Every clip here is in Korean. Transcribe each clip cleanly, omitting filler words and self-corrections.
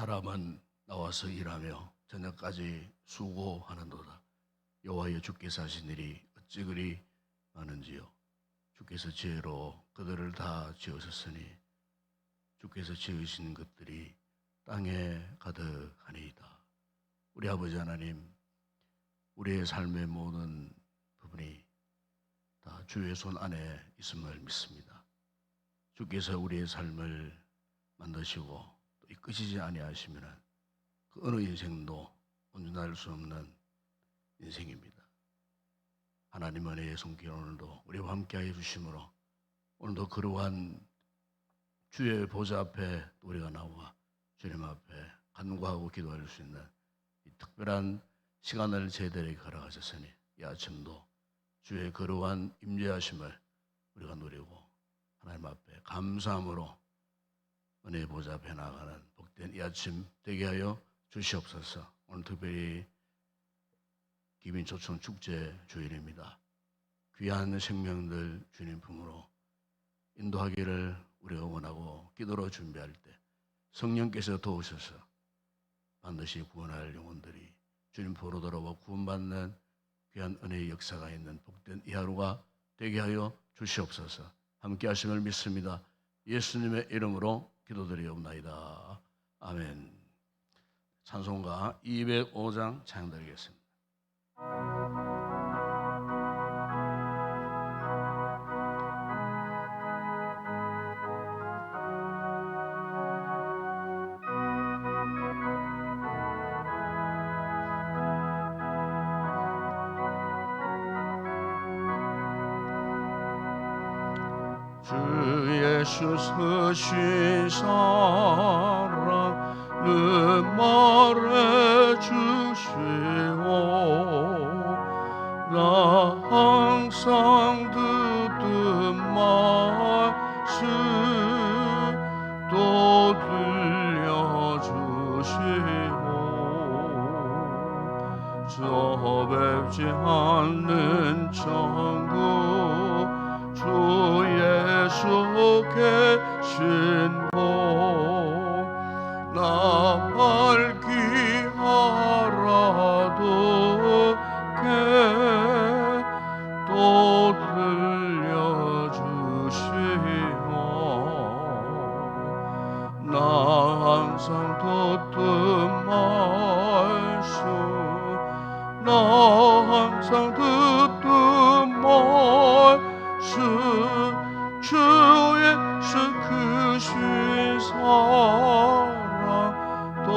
사람은 나와서 일하며 저녁까지 수고하는도다. 여호와여, 주께서 하신 일이 어찌 그리 많은지요. 주께서 지혜로 그들을 다 지으셨으니 주께서 지으신 것들이 땅에 가득하니이다. 우리 아버지 하나님, 우리의 삶의 모든 부분이 다 주의 손 안에 있음을 믿습니다. 주께서 우리의 삶을 만드시고 또 이끄시지 아니하시면 그 어느 인생도 온전할 수 없는 인생입니다. 하나님 은혜의 손길 오늘도 우리와 함께하여 주심으로 오늘도 그러한 주의 보좌 앞에 우리가 나와 주님 앞에 간구하고 기도할 수 있는 이 특별한 시간을 저희들에게 허락하셨으니 이 아침도 주의 거룩한 임재하심을 우리가 누리고 하나님 앞에 감사함으로 은혜의 보좌 앞에 나아가는 복된 이 아침 되게 하여 주시옵소서. 오늘 특별히 기민초청 축제 주일입니다. 귀한 생명들 주님 품으로 인도하기를 우리가 원하고 기도로 준비할 때 성령께서 도우셔서 반드시 구원할 영혼들이 주님 보러 돌아와 구원받는 귀한 은혜의 역사가 있는 복된 이 하루가 되게 하여 주시옵소서. 함께 하심을 믿습니다. 예수님의 이름으로 기도드리옵나이다. 아멘. 찬송가 205장 찬양드리겠습니다. 주 예수 쓰신 사랑 늘 말해주시오. 나 항상 듣던 말씀 또 들려주시오. 저 뵙지 않는 천국 주 예수 계신 곳 나 밝기 알아도 또 들려주시오. 나 항상 듣던 말씀 나 항상 듣던 말씀 주 예수 크신 사랑 또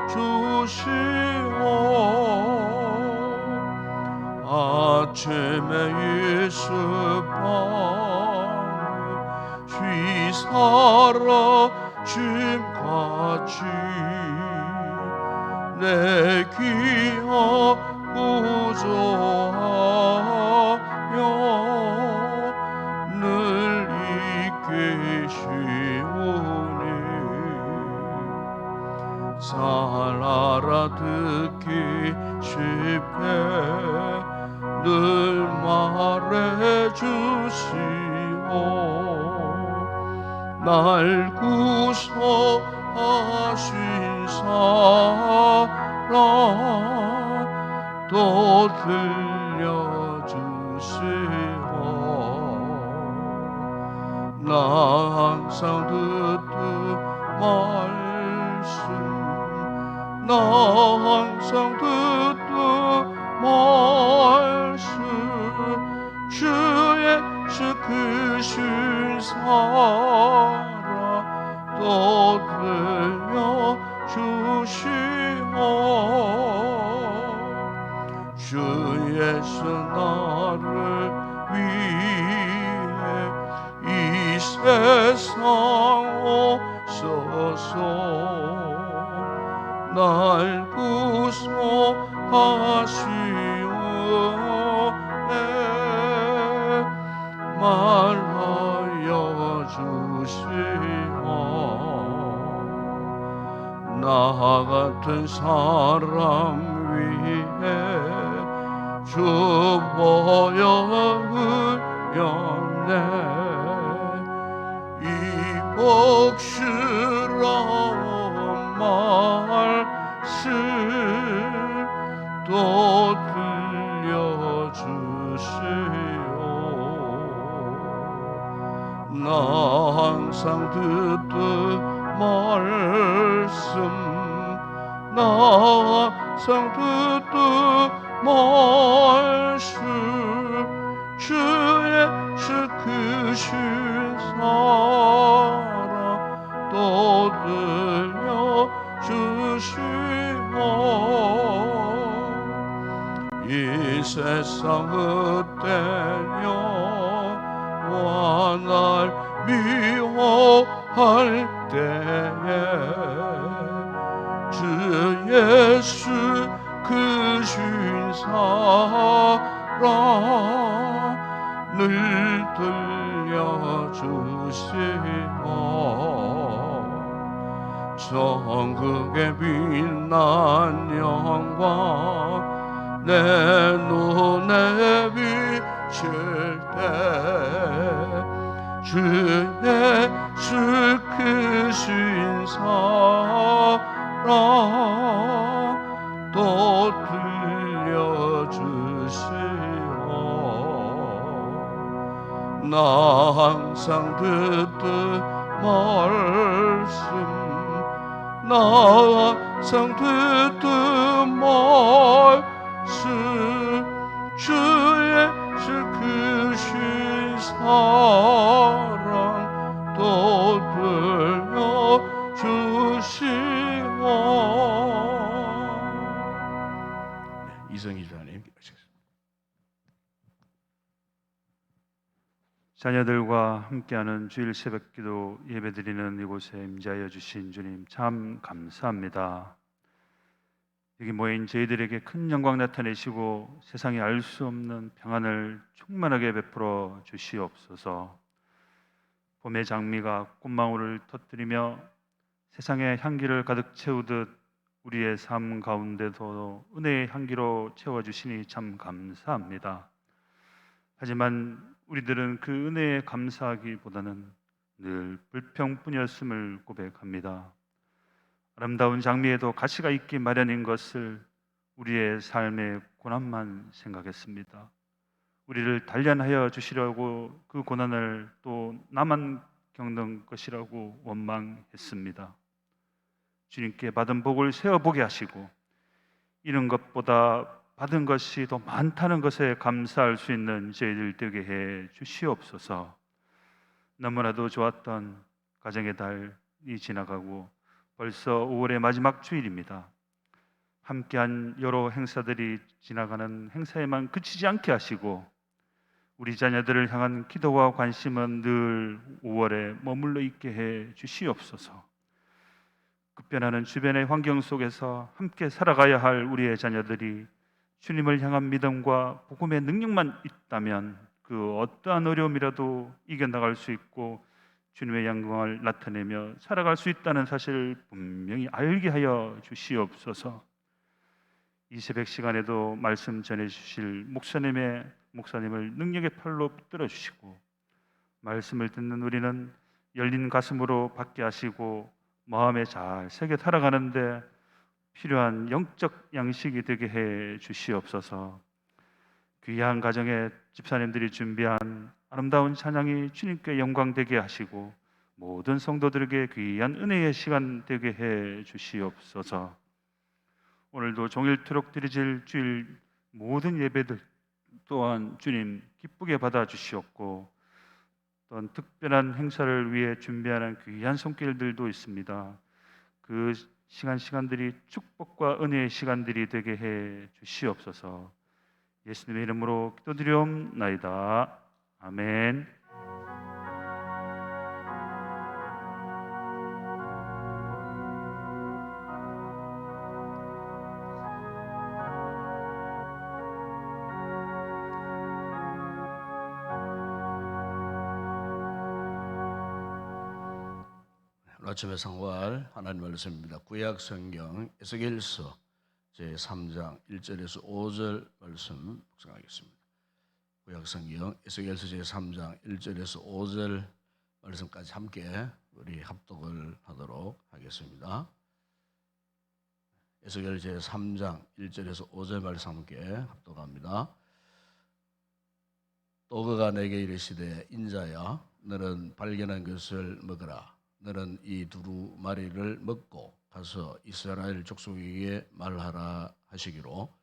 들려주시오. 아침에 예수밤 휘사라짐같이 내 귀하 구조하여 늘 있게 시오니 잘 알아듣기 쉽게 늘 말해주시오. 날 구속하신 사랑 또 들려주시오. 나 항상 듣던 말씀 나 항상 듣던 말씀 주 예수 크신 사랑 또 들려주시오. 주 예수 나를 위해 이 세상 오셔서 날 구속하시오네 말하여 주시오. 나 같은 사람 위해 주 보혈을 흘렸네. 이 복수라 놀라운 말씀 또 들려주시오. 나 항상 듣던 말씀, 나 항상 듣던 말씀, 주 예수 크신 사랑 또 들려주시오. 이 세상 헛되며 날 미워할 때에 주 예수 크신 사랑 늘 들려주시오. 천국의 빛난 영광 내 눈에 비칠 때 주 예수 크신 사랑 또 들려주시오. 나 항상 듣던 말씀, 나 항상 듣던 말씀, 주 예수 크신 사랑 또 들려주시오. 이성희 주님 기도하시겠습니다. 자녀들과 함께하는 주일 새벽기도 예배드리는 이곳에 임재하여 주신 주님 참 감사합니다. 여기 모인 저희들에게 큰 영광 나타내시고 세상에 알 수 없는 평안을 충만하게 베풀어 주시옵소서. 봄의 장미가 꽃망울을 터뜨리며 세상의 향기를 가득 채우듯 우리의 삶 가운데도 은혜의 향기로 채워주시니 참 감사합니다. 하지만 우리들은 그 은혜에 감사하기보다는 늘 불평뿐이었음을 고백합니다. 아름다운 장미에도 가시가 있기 마련인 것을 우리의 삶의 고난만 생각했습니다. 우리를 단련하여 주시려고 그 고난을 또 나만 겪는 것이라고 원망했습니다. 주님께 받은 복을 세어보게 하시고 이런 것보다 받은 것이 더 많다는 것에 감사할 수 있는 저희들 되게 해 주시옵소서. 너무나도 좋았던 가정의 달이 지나가고 벌써 5월의 마지막 주일입니다. 함께한 여러 행사들이 지나가는 행사에만 그치지 않게 하시고 우리 자녀들을 향한 기도와 관심은 늘 5월에 머물러 있게 해 주시옵소서. 급변하는 주변의 환경 속에서 함께 살아가야 할 우리의 자녀들이 주님을 향한 믿음과 복음의 능력만 있다면 그 어떠한 어려움이라도 이겨나갈 수 있고 주님의 영광을 나타내며 살아갈 수 있다는 사실을 분명히 알게 하여 주시옵소서. 이 새벽 시간에도 말씀 전해주실 목사님을 능력의 팔로 붙들어 주시고 말씀을 듣는 우리는 열린 가슴으로 받게 하시고 마음에 잘 새겨 살아가는데 필요한 영적 양식이 되게 해 주시옵소서. 귀한 가정에 집사님들이 준비한 아름다운 찬양이 주님께 영광 되게 하시고 모든 성도들에게 귀한 은혜의 시간 되게 해 주시옵소서. 오늘도 종일토록 드려질 주일 모든 예배들 또한 주님 기쁘게 받아 주시옵고 또한 특별한 행사를 위해 준비하는 귀한 손길들도 있습니다. 그 시간들이 축복과 은혜의 시간들이 되게 해 주시옵소서. 예수님의 이름으로 기도드리옵나이다. 아멘. 아침의 상활 하나님 말씀입니다. 구약 성경 에스겔서 제3장 1절에서 5절 말씀 묵상하겠습니다. 구약 성경 에스겔서 제3장 1절에서 5절 말씀까지 함께 우리 합독을 하도록 하겠습니다. 에스겔 제3장 1절에서 5절 말씀 함께 합독합니다. 또 그가 내게 이르시되 인자야 너는 발견한 것을 먹으라. 너는 이 두루마리를 먹고 가서 이스라엘 족속에게 말하라 하시기로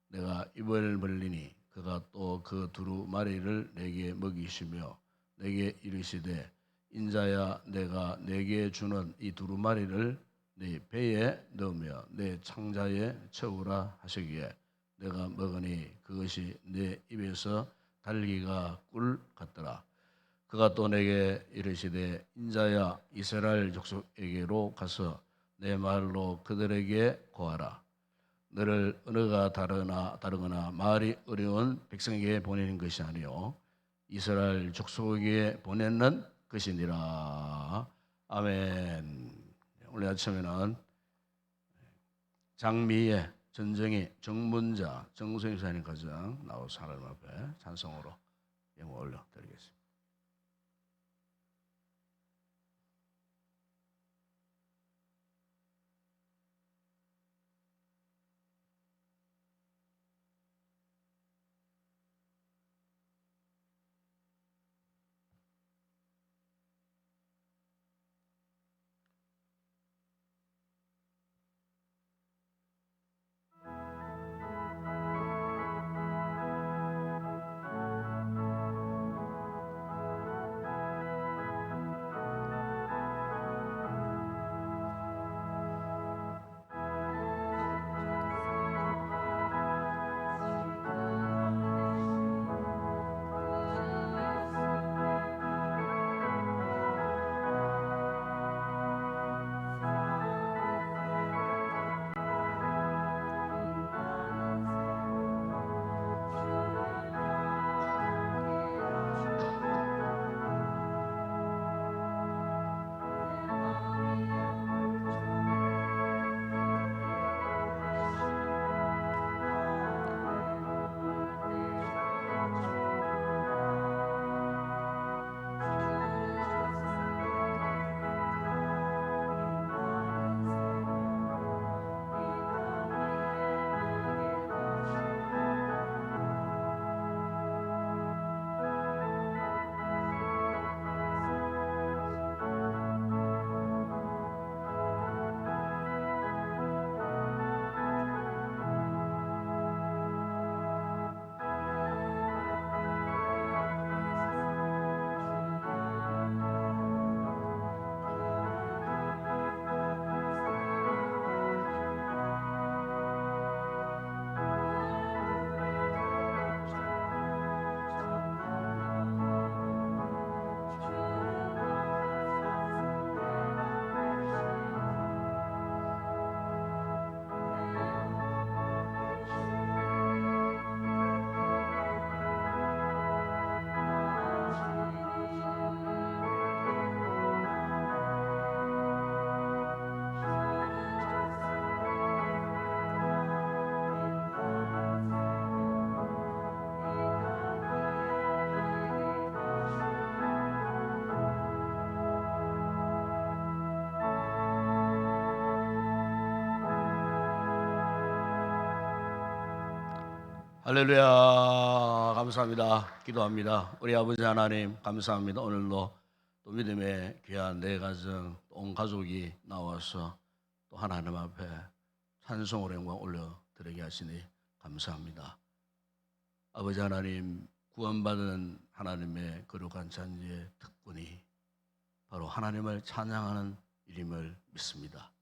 내가 입을 벌리니 그가 또 그 두루마리를 내게 먹이시며 내게 이르시되 인자야 내가 내게 주는 이 두루마리를 네 배에 넣으며 내 창자에 채우라 하시기에 내가 먹으니 그것이 내 입에서 달기가 꿀 같더라. 그가 또 내게 이르시되 인자야 이스라엘 족속에게로 가서 내 말로 그들에게 고하라. 너를 언어가 다르거나 말이 어려운 백성에게 보내는 것이 아니요 이스라엘 족속에게 보내는 것이니라. 아멘. 오늘 아침에는 장미의 전정희 정문자 정성희 사님 가정 나와서 하나님 앞에 찬송으로 영광 올려드리겠습니다. 할렐루야. 감사합니다. 기도합니다. 우리 아버지 하나님 감사합니다. 오늘도 또 믿음의 귀한 내 가정 온 가족이 나와서 또 하나님 앞에 찬송으로 영광 올려드리게 하시니 감사합니다. 아버지 하나님 구원받은 하나님의 거룩한 잔지의 특권이 바로 하나님을 찬양하는 일임을 믿습니다.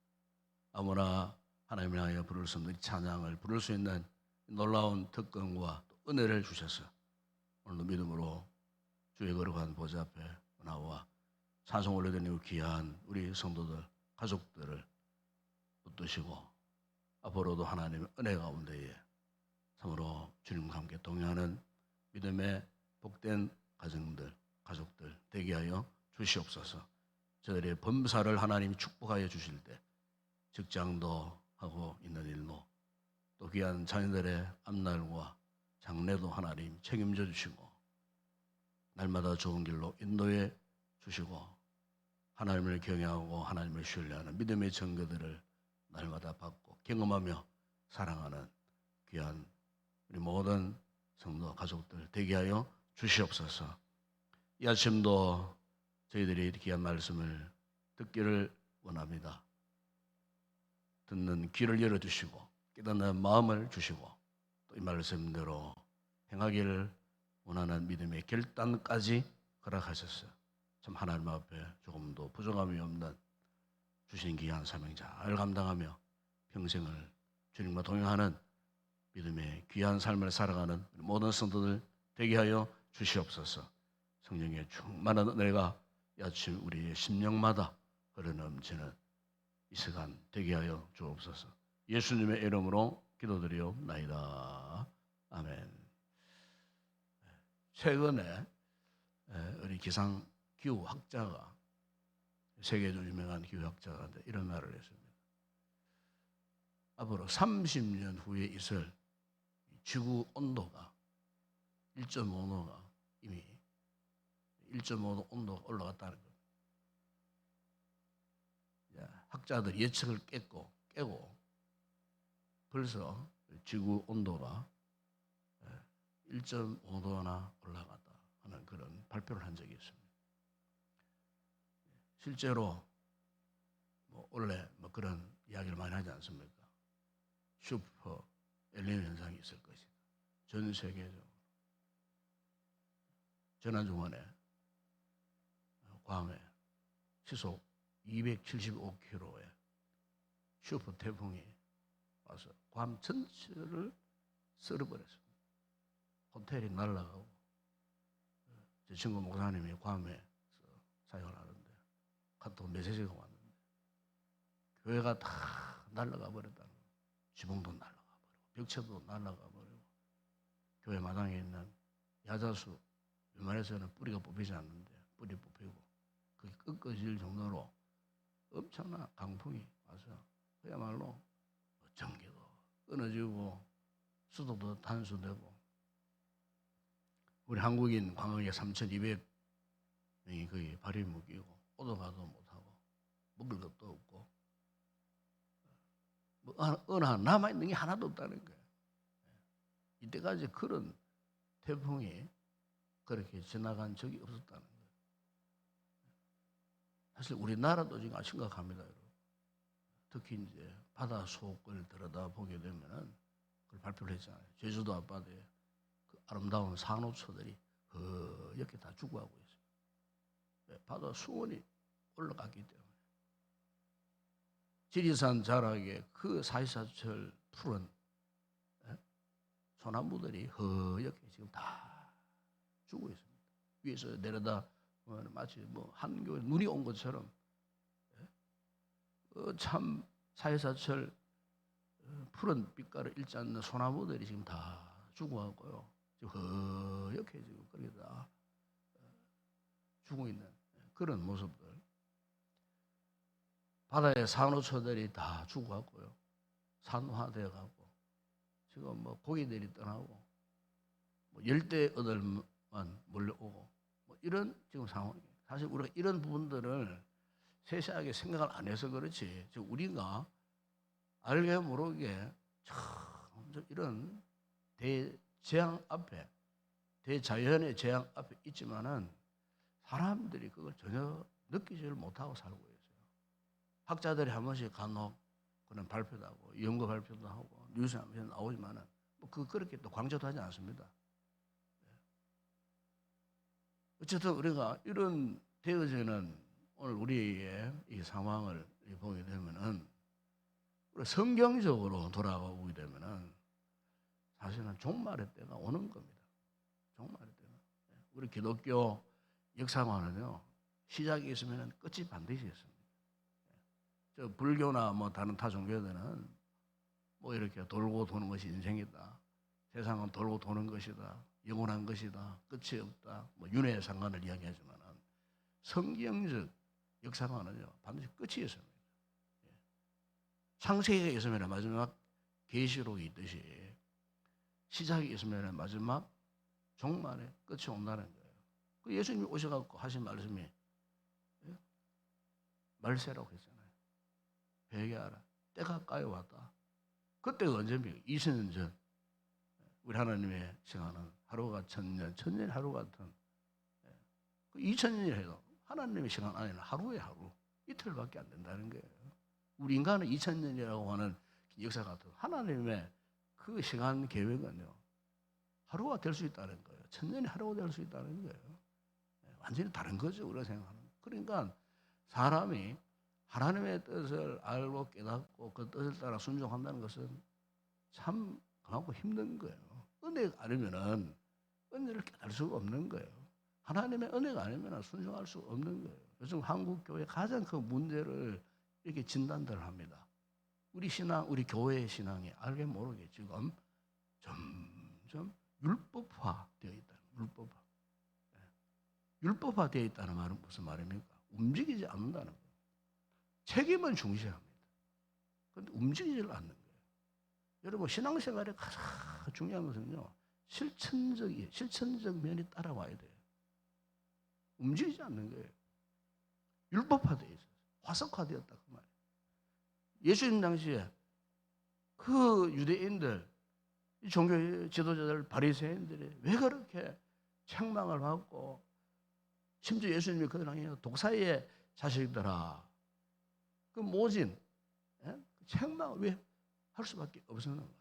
아무나 하나님을 향하여 부를 수 없는 찬양을 부를 수 있는 놀라운 특권과 은혜를 주셔서 오늘도 믿음으로 주의 거룩한 보좌 앞에 나와 찬송 올려드리는 귀한 우리 성도들, 가족들을 붙드시고 앞으로도 하나님의 은혜 가운데에 참으로 주님과 함께 동행하는 믿음의 복된 가정들, 가족들 되게 하여 주시옵소서. 저들의 범사를 하나님이 축복하여 주실 때 직장도 하고 있는 일도 또 귀한 자녀들의 앞날과 장래도 하나님 책임져 주시고 날마다 좋은 길로 인도해 주시고 하나님을 경외하고 하나님을 신뢰하는 믿음의 증거들을 날마다 받고 경험하며 사랑하는 귀한 우리 모든 성도 가족들 되게 하여 주시옵소서. 이 아침도 저희들이 귀한 말씀을 듣기를 원합니다. 듣는 귀를 열어주시고 깨닫는 마음을 주시고 또 이 말씀대로 행하기를 원하는 믿음의 결단까지 허락하셨어요. 참 하나님 앞에 조금도 부족함이 없는 주신 귀한 사명 잘 감당하며 평생을 주님과 동행하는 믿음의 귀한 삶을 살아가는 모든 성도들 되게 하여 주시옵소서. 성령의 충만한 은혜가 이 아침 우리의 심령마다 흘러넘치는 이 시간 되게 하여 주옵소서. 예수님의 이름으로 기도드리옵나이다. 아멘. 최근에 우리 기상 기후학자가 세계적으로 유명한 기후학자가 이런 말을 했습니다. 앞으로 30년 후에 있을 지구 온도가 1.5도가 이미 1.5도 온도가 올라갔다는 겁니다. 학자들 예측을 깨고 벌써 지구 온도가 1.5도나 올라갔다 하는 그런 발표를 한 적이 있습니다. 실제로 원래 그런 이야기를 많이 하지 않습니까? 슈퍼 엘니뇨 현상이 있을 것이다. 전 세계적으로. 지난주간에 괌에 시속 275km의 슈퍼 태풍이 와서 괌 전체를 쓸어버렸습니다. 호텔이 날아가고 제 친구 목사님이 괌에서 사역을 하는데 카톡 메시지가 왔는데 교회가 다 날아가 버렸다는 거예요. 지붕도 날아가 버리고 벽체도 날아가 버리고 교회 마당에 있는 야자수 웬만해서는 뿌리가 뽑히지 않는데 뿌리 뽑히고 그게 꺾어질 정도로 엄청난 강풍이 와서 그야말로 전기도 끊어지고 수도도 단수되고 우리 한국인 관광객 3,200명이 거의 발이 묶이고 오도 가도 못하고 먹을 것도 없고 어느 하나 남아있는 게 하나도 없다는 거예요. 이때까지 그런 태풍이 그렇게 지나간 적이 없었다는 거예요. 사실 우리나라도 지금 심각합니다, 여러분. 특히 이제 바다 속을 들여다보게 되면은 그걸 발표를 했잖아요. 제주도 앞바다에 그 아름다운 산호초들이 이렇게 다 죽어가고 있어요. 바다 수온이 올라갔기 때문에. 지리산 자락에 그 사시사철 푸른 소나무들이 허옇게 지금 다 죽고 있습니다. 위에서 내려다 마치 한겨울 눈이 온 것처럼 참 사시사철 푸른 빛깔을 잃지 않는 소나무들이 지금 다 죽어가고요. 지금 허옇게 지금 그렇게 다 죽어 있는 그런 모습들. 바다의 산호초들이 다 죽어가고요. 산화되어가고 지금 고기들이 떠나고 열대어들만 몰려오고 이런 지금 상황이에요. 사실 우리가 이런 부분들을 세세하게 생각을 안 해서 그렇지 지금 우리가 알게 모르게 이런 대재앙 앞에 대자연의 재앙 앞에 있지만은 사람들이 그걸 전혀 느끼지를 못하고 살고 있어요. 학자들이 한 번씩 간혹 그런 발표도 하고 연구 발표도 하고 뉴스에 한 번씩 나오지만은 그렇게 또 강조도 하지 않습니다. 어쨌든 우리가 이런 되어지는 오늘 우리의 이 상황을 보게 되면은 우리 성경적으로 돌아가보게 되면은 사실은 종말의 때가 오는 겁니다. 종말의 때가. 우리 기독교 역사관은요 시작이 있으면 끝이 반드시 있습니다. 저 불교나 다른 타 종교들은 이렇게 돌고 도는 것이 인생이다. 세상은 돌고 도는 것이다. 영원한 것이다. 끝이 없다. 윤회의 상관을 이야기하지만 성경적 역사관은요 반드시 끝이 있습니다. 창세기가 있으면 마지막 계시록이 있듯이 시작이 있으면 마지막 종말에 끝이 온다는 거예요. 그 예수님이 오셔갖고 하신 말씀이 말세라고 했잖아요. 회개하라. 때가 가까이 왔다. 그때가 언제입니까? 2000년 전. 우리 하나님의 시간은 하루가 천년, 천년이 하루 같은 2000년이라 해도 하나님의 시간 안에는 하루에 하루, 이틀밖에 안 된다는 거예요. 우리 인간은 2000년이라고 하는 역사 같은 하나님의 그 시간 계획은요, 하루가 될 수 있다는 거예요. 천년이 하루가 될 수 있다는 거예요. 완전히 다른 거죠, 우리가 생각하는. 그러니까 사람이 하나님의 뜻을 알고 깨닫고 그 뜻을 따라 순종한다는 것은 참 그만큼 힘든 거예요. 은혜가 아니면은 은혜를 깨달을 수가 없는 거예요. 하나님의 은혜가 아니면 순종할 수 없는 거예요. 요즘 한국 교회 가장 큰 문제를 이렇게 진단들 합니다. 우리 신앙, 우리 교회의 신앙이 알게 모르게 지금 점점 율법화되어 있다. 율법화. 율법화되어 있다는 말은 무슨 말입니까? 움직이지 않는다는 거예요. 책임은 중시합니다. 그런데 움직이지 않는 거예요. 여러분, 신앙생활에 가장 중요한 것은요, 실천적 면이 따라와야 돼요. 움직이지 않는 거예요. 율법화되어 있어요. 화석화되었다 그 말이에요. 예수님 당시에 그 유대인들, 종교 지도자들, 바리새인들이 왜 그렇게 책망을 받고, 심지어 예수님이 그 당시에 독사의 자식들아, 그 모진 책망을 왜 할 수밖에 없었는가?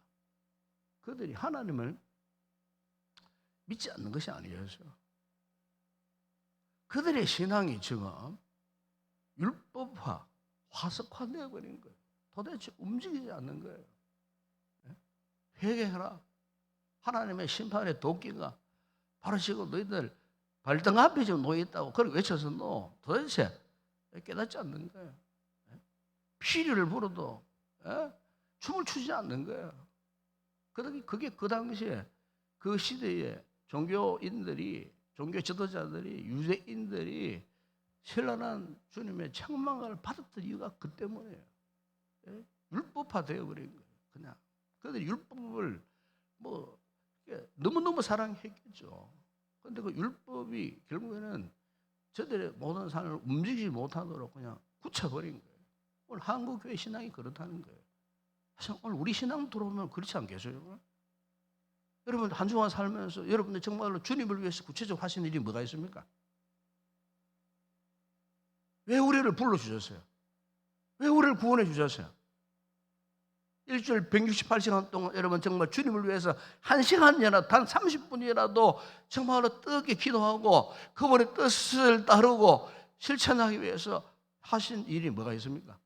그들이 하나님을 믿지 않는 것이 아니었어요. 그들의 신앙이 지금 율법화, 화석화되어 버린 거예요. 도대체 움직이지 않는 거예요. 회개해라. 하나님의 심판의 도끼가 바로 지금 너희들 발등 앞에 지금 놓여 있다고 그렇게 외쳐서도 도대체 깨닫지 않는 거예요. 피리를 불어도 춤을 추지 않는 거예요. 그게 그 당시에 그 시대에 종교인들이, 종교 지도자들이, 유대인들이 신랄한 주님의 책망을 받았던 이유가 그 때문이에요. 율법화되어 버린 거예요. 그냥 그들이 율법을 뭐 너무너무 사랑했겠죠. 그런데 그 율법이 결국에는 저들의 모든 삶을 움직이지 못하도록 그냥 굳혀버린 거예요. 오늘 한국 교회 신앙이 그렇다는 거예요. 사실 오늘 우리 신앙 들어오면 그렇지 않겠어요? 여러분 한 주간 살면서 여러분들 정말로 주님을 위해서 구체적으로 하신 일이 뭐가 있습니까? 왜 우리를 불러주셨어요? 왜 우리를 구원해 주셨어요? 일주일 168시간 동안 여러분 정말 주님을 위해서 1시간이라도 단 30분이라도 정말로 뜨겁게 기도하고 그분의 뜻을 따르고 실천하기 위해서 하신 일이 뭐가 있습니까?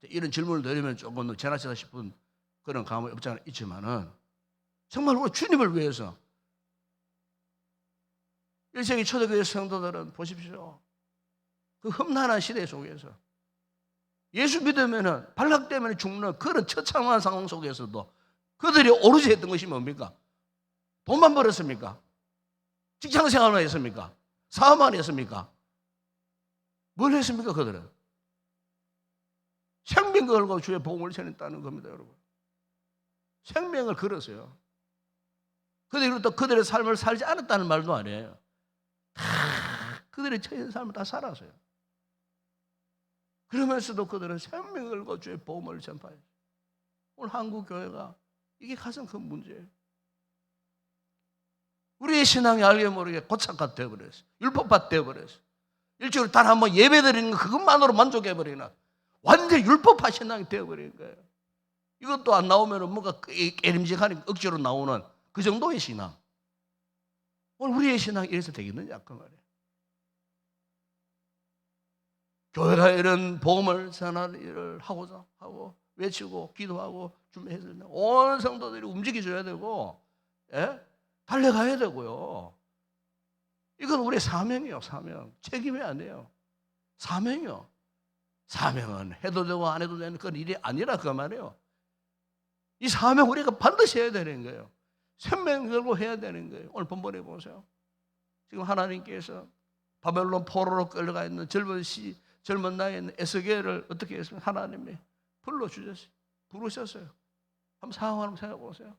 이런 질문을 드리면 조금 지나치다 싶은 그런 감이 없지 않아 있지만은 정말 우리 주님을 위해서 1세기 초대교회 성도들은 보십시오. 그 험난한 시대 속에서 예수 믿으면은 발락되면 죽는 그런 처참한 상황 속에서도 그들이 오로지 했던 것이 뭡니까? 돈만 벌었습니까? 직장 생활만 했습니까? 사업만 했습니까? 뭘 했습니까? 그들은 생명 걸고 주의 복음을 전했다는 겁니다, 여러분. 생명을 걸었어요. 그들이 또 그들의 삶을 살지 않았다는 말도 아니에요. 다 그들의 처한 삶을 다 살았어요. 그러면서도 그들은 생명을 걸고 주의 복음을 전파해요. 오늘 한국 교회가 이게 가장 큰 문제예요. 우리의 신앙이 알게 모르게 고착화 되어버렸어요. 율법화 되어버렸어요. 일주일에 단 한 번 예배 드리는 것 그것만으로 만족해버리는 완전 율법화 신앙이 되어버린 거예요. 이것도 안 나오면 뭔가 깨림직하니 억지로 나오는 그 정도의 신앙. 오늘 우리의 신앙이 이래서 되겠느냐 그 말이에요. 교회가 이런 복음을 전하는 일을 하고자 하고 외치고 기도하고 준비해서 온 성도들이 움직여줘야 되고 달려가야 되고요. 이건 우리의 사명이에요. 사명. 책임이 아니에요. 사명이요. 사명은 해도 되고 안 해도 되는 그런 일이 아니라 그 말이에요. 이 사명 우리가 반드시 해야 되는 거예요. 생명 걸고 해야 되는 거예요. 오늘 본문에 보세요. 지금 하나님께서 바벨론 포로로 끌려가 있는 젊은 나이에 있는 에스겔을 어떻게 했습니까? 하나님이 불러주셨어요. 부르셨어요. 한번 상황을 한번 생각해 보세요.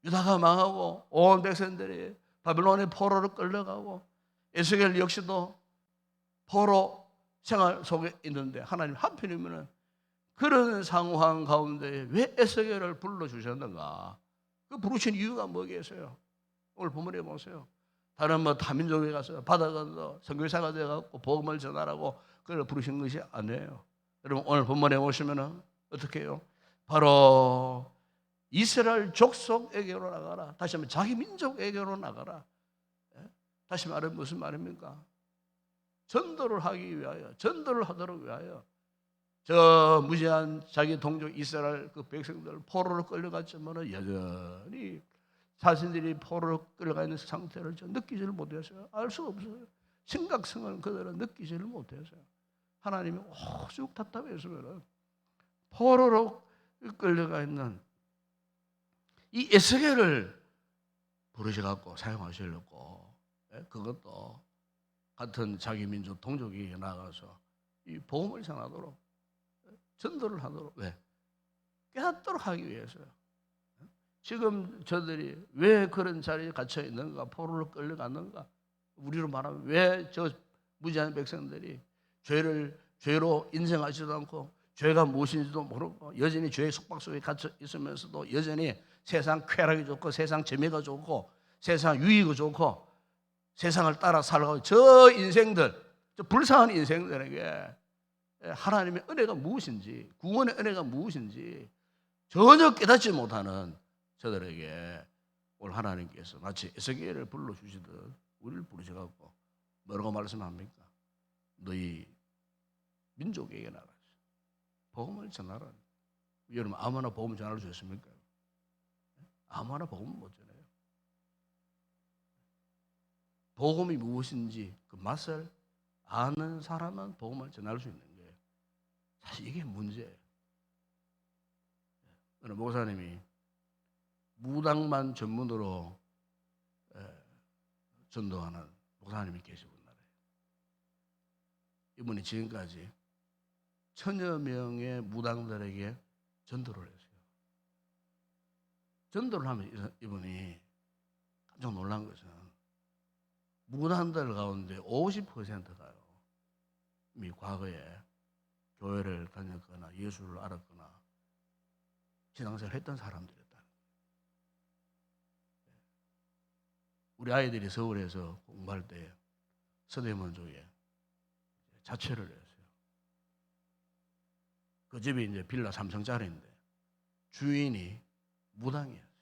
유다가 망하고 온 백성들이 바벨론의 포로로 끌려가고 에스겔 역시도 포로 생활 속에 있는데 하나님 한편이면은 그런 상황 가운데 왜 에스겔을 불러주셨는가? 그 부르신 이유가 뭐겠어요? 오늘 본문에 보세요. 다른 뭐 다민족에 가서 바다가 선교사가 되어갖고 복음을 전하라고 그걸 부르신 것이 아니에요. 여러분 오늘 본문에 보시면은 어떻게 해요? 바로 이스라엘 족속에게로 나가라. 다시 한번 자기 민족에게로 나가라. 다시 말하면 무슨 말입니까? 전도를 하기 위하여, 전도를 하도록 위하여 저 무지한 자기 동족 이스라엘 그 백성들 포로로 끌려갔지만은 여전히 자신들이 포로로 끌려가 있는 상태를 느끼지를 못했어요. 알 수가 없어요. 심각성을 그들은 느끼지를 못했어요. 하나님이 오죽 답답했으면은 포로로 끌려가 있는 이 에스겔을 부르셔갖고 사용하시려고 그것도 같은 자기 민족 동족에게 나가서 이 복음을 전하도록 전도를 하도록 왜? 깨닫도록 하기 위해서요. 지금 저들이 왜 그런 자리에 갇혀 있는가? 포로로 끌려갔는가? 우리로 말하면 왜 저 무지한 백성들이 죄로 인정하지도 않고 죄가 무엇인지도 모르고 여전히 죄의 속박 속에 갇혀 있으면서도 여전히 세상 쾌락이 좋고 세상 재미가 좋고 세상 유익이 좋고 세상을 따라 살아가고 저 인생들, 저 불쌍한 인생들에게 하나님의 은혜가 무엇인지, 구원의 은혜가 무엇인지 전혀 깨닫지 못하는 저들에게 오늘 하나님께서 마치 에스겔을 불러주시듯 우리를 부르셔갖고 뭐라고 말씀합니까? 너희 민족에게 나가서 복음을 전하라. 여러분 아무나 복음 전할 수 있습니까? 아무나 복음 못 전해요. 복음이 무엇인지 그 맛을 아는 사람은 복음을 전할 수 있는 거예요. 사실 이게 문제예요. 어느 목사님이 무당만 전문으로 전도하는 목사님이 계시고 나라요. 이분이 지금까지 1000여 명의 무당들에게 전도를 했어요. 전도를 하면 이분이 깜짝 놀란 것은 무당들 가운데 50%가요. 이미 과거에 교회를 다녔거나 예수를 알았거나 신앙생활을 했던 사람들이었다. 우리 아이들이 서울에서 공부할 때 서대문쪽에 자취를 했어요. 그 집이 이제 빌라 3층짜리인데 주인이 무당이었어요.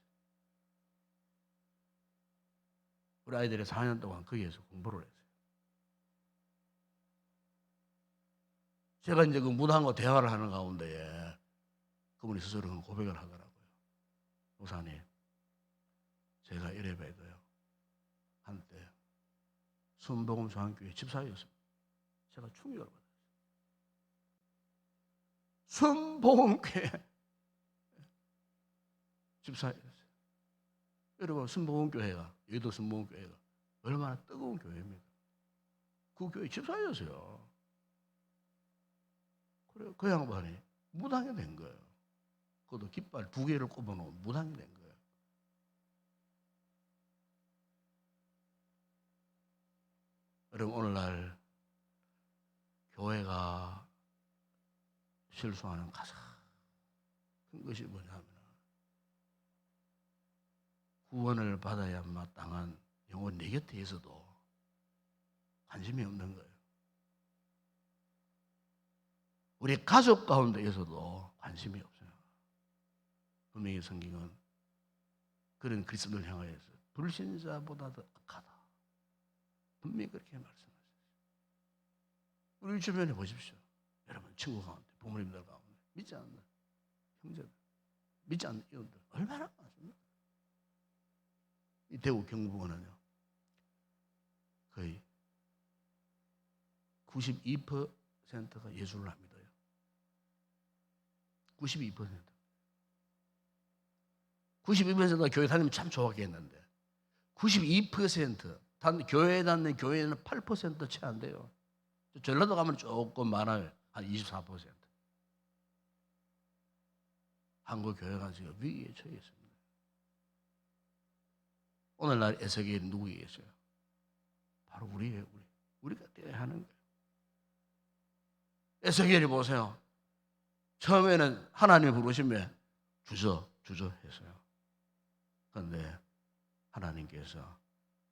우리 아이들이 4년 동안 거기에서 공부를 했어요. 제가 이제 그 무당과 대화를 하는 가운데에 그분이 스스로 고백을 하더라고요. 목사님, 제가 이래 봬도요. 한때 순복음 중앙교회 집사였습니다. 제가 충격을 받았어요. 순복음교회 집사였어요. 여러분 순복음교회가 여의도 순복음교회가 얼마나 뜨거운 교회입니까? 그 교회 집사였어요. 그래 그 양반이 무당이 된 거예요. 그것도 깃발 2개를 꼽아놓은 무당이 된 거예요. 여러분 오늘날 교회가 실수하는 가장 큰 것이 뭐냐면 구원을 받아야 마땅한 영혼 내 곁에 있어도 관심이 없는 거예요. 우리 가족 가운데에서도 관심이 없어요. 분명히 성경은 그런 그리스도를 향하여서 불신자보다 더 악하다. 분명히 그렇게 말씀하셨어요. 우리 주변에 보십시오. 여러분 친구 가운데, 부모님들 가운데 믿지 않는 형제들, 믿지 않는 이웃들 얼마나 많습니까? 이 대구 경북은요 거의 92%가 예수를 안 믿어요. 92%가 교회 다니면 참 좋았겠는데 92% 교회에 다니는 교회는 8% 채 안 돼요. 전라도 가면 조금 많아요. 한 24%. 한국 교회가 지금 위기에 처해 있습니다. 오늘날 에스겔이 누구에게 있어요? 바로 우리가 떼야 하는 거예요. 에스겔이 보세요. 처음에는 하나님이 부르시면 주저 했어요. 그런데 하나님께서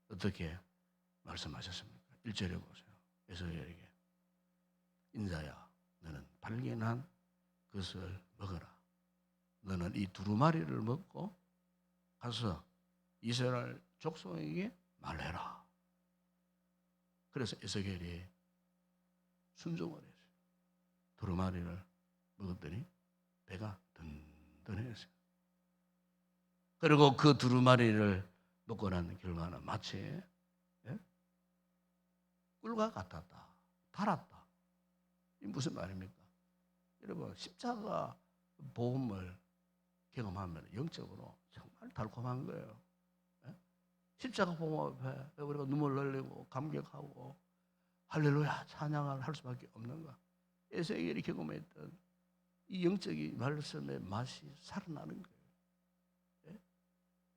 어떻게 말씀하셨습니까? 1절에 보세요. 에스겔에게 인자야, 너는 발견한 것을 먹어라. 너는 이 두루마리를 먹고 가서 이스라엘 족속에게 말해라. 그래서 에스겔이 순종을 했어요. 두루마리를 먹었더니 배가 든든했어요. 그리고 그 두루마리를 먹고 난 결과는 마치 꿀과 같았다. 달았다. 이 무슨 말입니까? 여러분, 십자가 복음을 경험하면 영적으로 정말 달콤한 거예요. 십자가 복음 앞에 우리가 눈물 흘리고 감격하고 할렐루야 찬양을 할 수밖에 없는 거. 에스겔이 경험했던 이 영적인 말씀의 맛이 살아나는 거예요.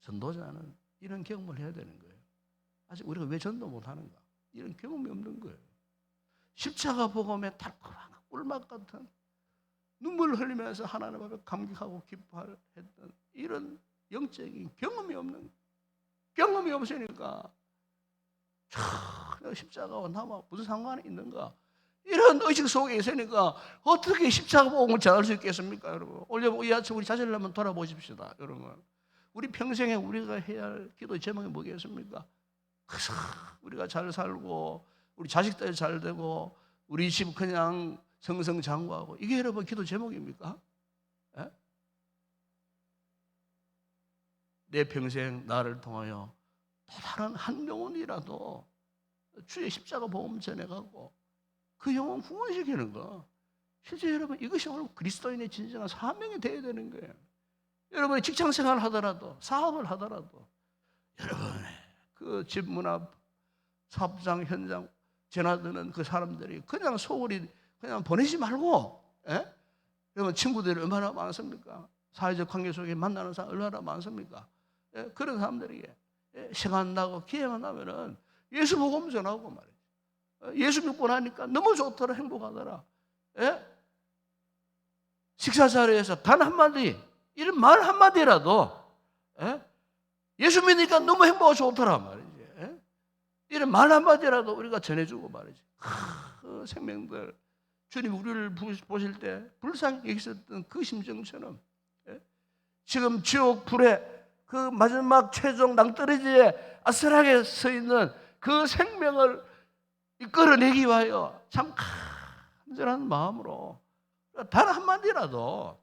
전도자는 이런 경험을 해야 되는 거예요. 아직 우리가 왜 전도 못하는가? 이런 경험이 없는 거예요. 십자가 복음의 달콤한 꿀맛 같은 눈물을 흘리면서 하나님 앞에 감격하고 기뻐했던 이런 영적인 경험이 없는 거예요. 경험이 없으니까 십자가와 나와 무슨 상관이 있는가? 이런 의식 속에 있으니까 어떻게 십자가 복음을 전할 수 있겠습니까, 여러분? 우리 자신을 한번 돌아보십시다, 여러분. 우리 평생에 우리가 해야 할 기도 제목이 뭐겠습니까? 우리가 잘 살고 우리 자식들 잘 되고 우리 집 그냥 성성장구하고 이게 여러분 기도 제목입니까? 에? 내 평생 나를 통하여 또 다른 한 영혼이라도 주의 십자가 복음 전해가고 그 영혼 구원시키는 거. 실제 여러분 이것이 오늘 그리스도인의 진정한 사명이 되어야 되는 거예요. 여러분이 직장생활을 하더라도 사업을 하더라도 여러분의 그 집 문 앞 사업장 현장 지나드는 그 사람들이 그냥 소홀히 그냥 보내지 말고 여러분 친구들이 얼마나 많습니까? 사회적 관계 속에 만나는 사람 얼마나 많습니까? 그런 사람들에게 시간 나고 기회만 나면은 예수 복음 전하고 말이죠. 예수 믿고 나니까 너무 좋더라, 행복하더라. 식사 자리에서 단 한마디 이런 말 한마디라도 예수 믿으니까 너무 행복하고 좋더라 말이지. 이런 말 한마디라도 우리가 전해주고 말이지. 그 생명들 주님 우리를 보실 때 불쌍히 여기셨던 그 심정처럼 지금 지옥 불에 그 마지막 최종 낭떠러지에 아슬하게 서 있는 그 생명을 이끌어내기 위하여 참 간절한 마음으로 단 한마디라도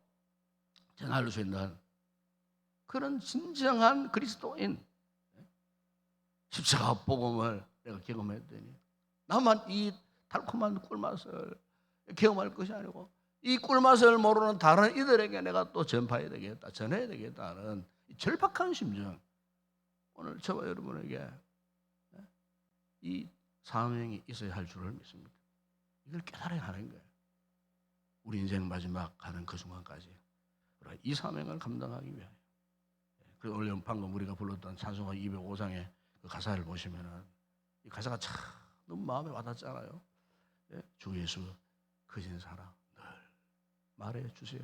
전할 수 있는 그런 진정한 그리스도인 십자가 복음을 내가 경험했더니 나만 이 달콤한 꿀맛을 경험할 것이 아니고 이 꿀맛을 모르는 다른 이들에게 내가 또 전파해야 되겠다, 전해야 되겠다는 절박한 심정. 오늘 저와 여러분에게 이 사명이 있어야 할 줄을 믿습니다. 이걸 깨달아야 하는 거예요. 우리 인생 마지막 가는 그 순간까지 이 사명을 감당하기 위하여. 그래서 오늘 방금 우리가 불렀던 찬송가 205장의 그 가사를 보시면은 이 가사가 참 너무 마음에 와닿잖아요. 주 예수 크신 사랑 늘 말해 주세요.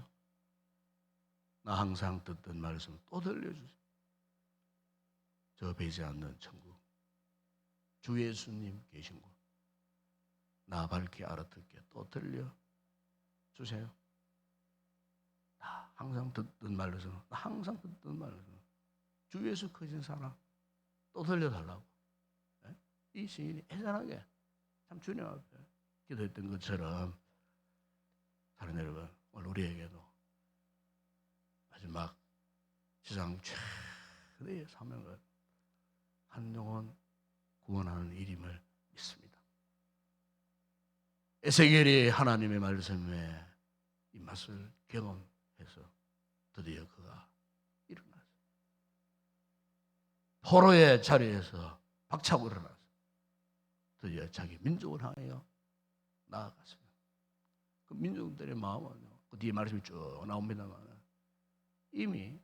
나 항상 듣던 말씀 또 들려주세요. 저 배지 않는 천국 주 예수님 계신 곳 나 밝히 알아듣게 또 들려주세요. 나 항상 듣던 말씀 나 항상 듣던 말씀 주 예수 크신 사랑 또 들려달라고. 이 시인이 애잔하게 참 주님 앞에 기도했던 것처럼 다른 여러분 오늘 우리에게도 마지막 세상 최대의 사명을 한 영혼 구원하는 일임을 믿습니다. 에스겔이 하나님의 말씀에 이 맛을 경험해서 드디어 그가 일어났어요. 포로의 자리에서 박차고 일어났어요. 드디어 자기 민족을 향하여 나아갔습니다. 그 민족들의 마음은 그 뒤에 말씀이 쭉 나옵니다만 이미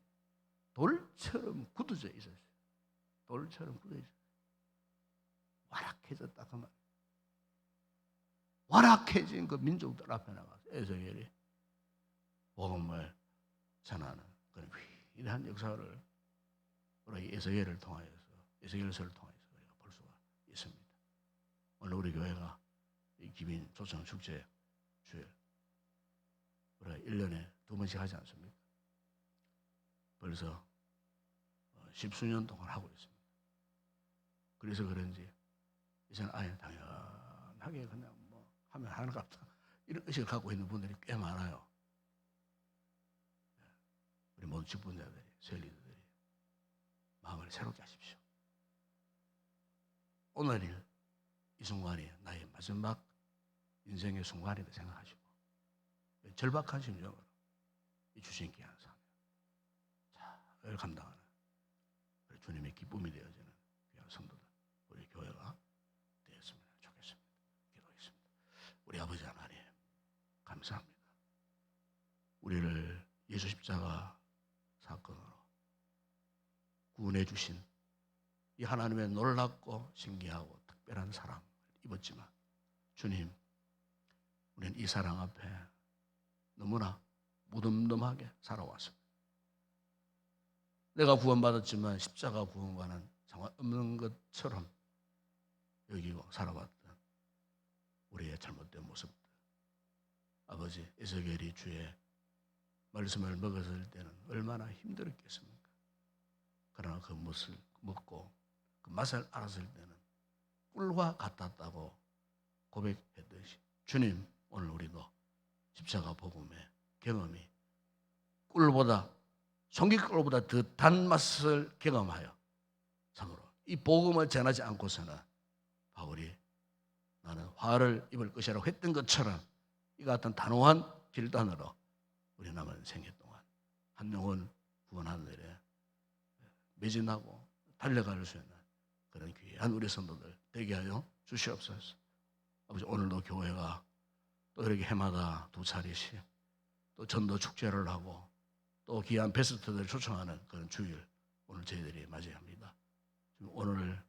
돌처럼 굳어져 있었어요. 돌처럼 굳어져 있었어요. 완악해졌다 그 말. 완악해진 그 민족들 앞에 나가서 에스겔이 복음을 전하는 그런 위대한 역사를 우리 에스겔을 통하여서, 에스겔서를 통해서 우리가 볼 수가 있습니다. 오늘 우리 교회가 이 기빈 초청 축제 주일 우리가 1년에 2번씩 하지 않습니까? 벌써 10수년 동안 하고 있습니다. 그래서 그런지 이제는 아예 당연하게 그냥 뭐 하면 하는 것 같다, 이런 의식을 갖고 있는 분들이 꽤 많아요. 우리 모든 직분자들이, 세리들이 마음을 새롭게 하십시오. 오늘이 이 순간이 나의 마지막 인생의 순간이다 생각하시고 절박한 심정으로 이 주신 귀한 사명 잘 감당하는 주님의 기쁨이 되어지는 귀한 성도들, 우리 교회가 되었으면 좋겠습니다. 기도하겠습니다. 우리 아버지 하나님 감사합니다. 우리를 예수 십자가 사건으로 구원해 주신 이 하나님의 놀랍고 신기하고 특별한 사랑을 입었지만 주님, 우리는 이 사랑 앞에 너무나 무덤덤하게 살아왔습니다. 내가 구원받았지만 십자가 구원과는 상관없는 것처럼 여기고 살아왔던 우리의 잘못된 모습들, 아버지 에스겔이 주의 말씀을 먹었을 때는 얼마나 힘들었겠습니까? 그러나 그 맛을 먹고 그 맛을 알았을 때는 꿀과 같았다고 고백했듯이 주님, 오늘 우리도 십자가 복음의 경험이 꿀보다, 송깃꿀보다 더 단맛을 경험하여 참으로 이 복음을 전하지 않고서는 바울이 나는 화를 입을 것이라고 했던 것처럼 이 같은 단호한 결단으로 우리 남은 생애 동안 한 영혼 구원하는 일에 매진하고 달려갈 수 있는 그런 귀한 우리 성도들 되게 하여 주시옵소서. 아버지, 오늘도 교회가 또 이렇게 해마다 2차례씩 또 전도 축제를 하고 또 귀한 베스트들을 초청하는 그런 주일 오늘 저희들이 맞이합니다. 오늘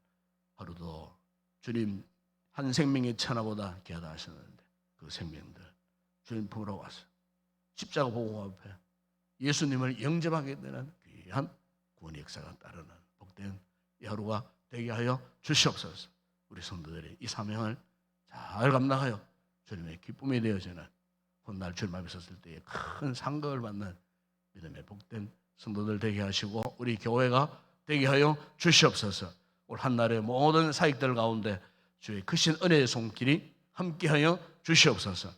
하루도 주님 한 생명의 천하보다 귀하다 하셨는데 그 생명들 주님 품으러 와서 십자가 복음 앞에 예수님을 영접하게 되는 귀한 구원의 역사가 따르는 복된 이 하루가 되게 하여 주시옵소서. 우리 성도들이 이 사명을 잘 감당하여 주님의 기쁨이 되어지는 훗날 주님 앞에 섰을 때에 큰 상급을 받는 믿음의 복된 성도들 되게 하시고 우리 교회가 되게 하여 주시옵소서. 올 한날의 모든 사역들 가운데 주의 크신 은혜의 손길이 함께하여 주시옵소서.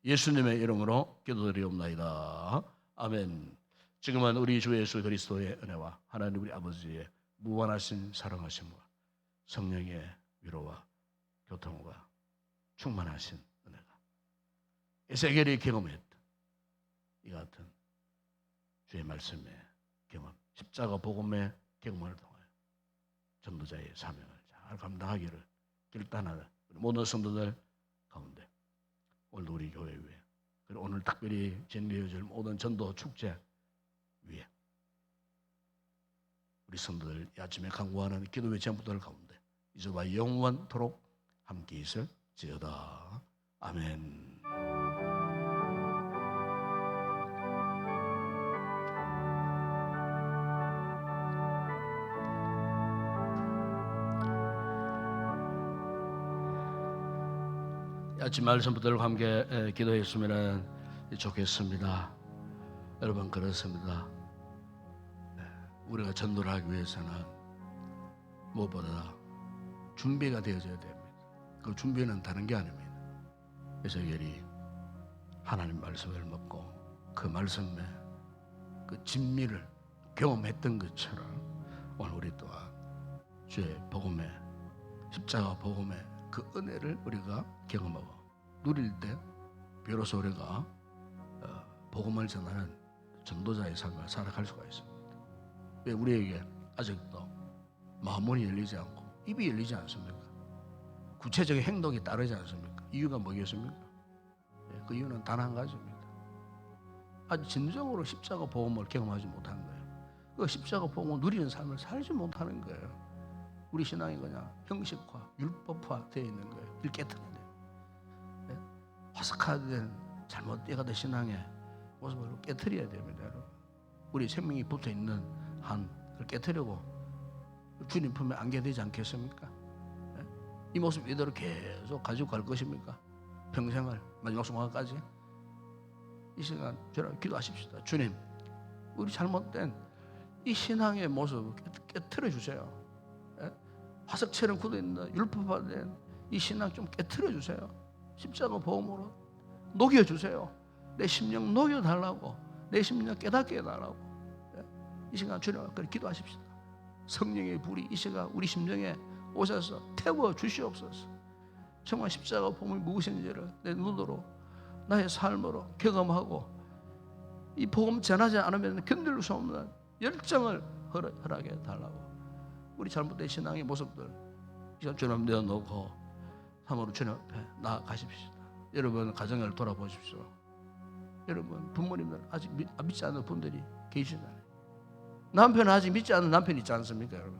예수님의 이름으로 기도드리옵나이다. 아멘. 지금은 우리 주 예수 그리스도의 은혜와 하나님 우리 아버지의 무한하신 사랑하심과 성령의 위로와 교통과 충만하신 은혜가 에스겔이 경험했던 이 같은 주의 말씀의 경험, 십자가 복음의 경험을 통하여 전도자의 사명을 잘 감당하기를 결단하는 모든 성도들 가운데 오늘도 우리 교회 위에, 그리고 오늘 특별히 진리해줄 모든 전도 축제 위에 우리 성도들 이 아침에 간구하는 기도의 제목들 가운데 이제와 영원토록 함께 있을지어다. 아멘. 아침 말씀 붙들고 함께 기도했으면 좋겠습니다. 여러분, 그렇습니다. 우리가 전도를 하기 위해서는 무엇보다 준비가 되어져야 됩니다. 그 준비는 다른 게 아닙니다. 에스겔이 하나님 말씀을 먹고 그 말씀에 그 진미를 경험했던 것처럼 오늘 우리 또한 주의 복음의 십자가 복음의 그 은혜를 우리가 경험하고 누릴 때 비로소 우리가 복음을 전하는 전도자의 삶을 살아갈 수가 있습니다. 왜 우리에게 아직도 마음문이 열리지 않고 입이 열리지 않습니까? 구체적인 행동이 따르지 않습니까? 이유가 뭐겠습니까? 그 이유는 단 한 가지입니다. 아직 진정으로 십자가 복음을 경험하지 못한 거예요. 그 십자가 복음을 누리는 삶을 살지 못하는 거예요. 우리 신앙이 그냥 형식화, 율법화 되어 있는 거예요. 일 깨트리네. 화석화된 잘못되어가던 신앙의 모습을 깨트려야 됩니다. 여러분. 우리 생명이 붙어있는 한 그걸 깨트리고 주님 품에 안게 되지 않겠습니까? 이 모습 이대로 계속 가지고 갈 것입니까? 평생을 마지막 순간까지. 이 시간 저랑 기도하십시다. 주님, 우리 잘못된 이 신앙의 모습 깨트려 주세요. 화석처럼 굳어있는 율법화된 이 신앙 좀 깨트려 주세요. 십자가 보험으로 녹여 주세요. 내 심령 녹여 달라고, 내 심령 깨닫게 해달라고. 이 시간 주님 앞에 기도하십시다. 성령의 불이 이 시간 우리 심령에 오셔서 태워 주시옵소서. 정말 십자가 보험이 무엇인지를 내 눈으로 나의 삶으로 경험하고 이 복음 전하지 않으면 견딜 수 없는 열정을 허락해 달라고. 우리 잘못된 신앙의 모습들 이 시간 주님 앞에 내어놓고 참으로 주님 앞에 나아가십시다. 여러분 가정을 돌아보십시오. 여러분 부모님들 아직 믿지 않는 분들이 계시잖아요. 남편은 아직 믿지 않는 남편이 있지 않습니까, 여러분?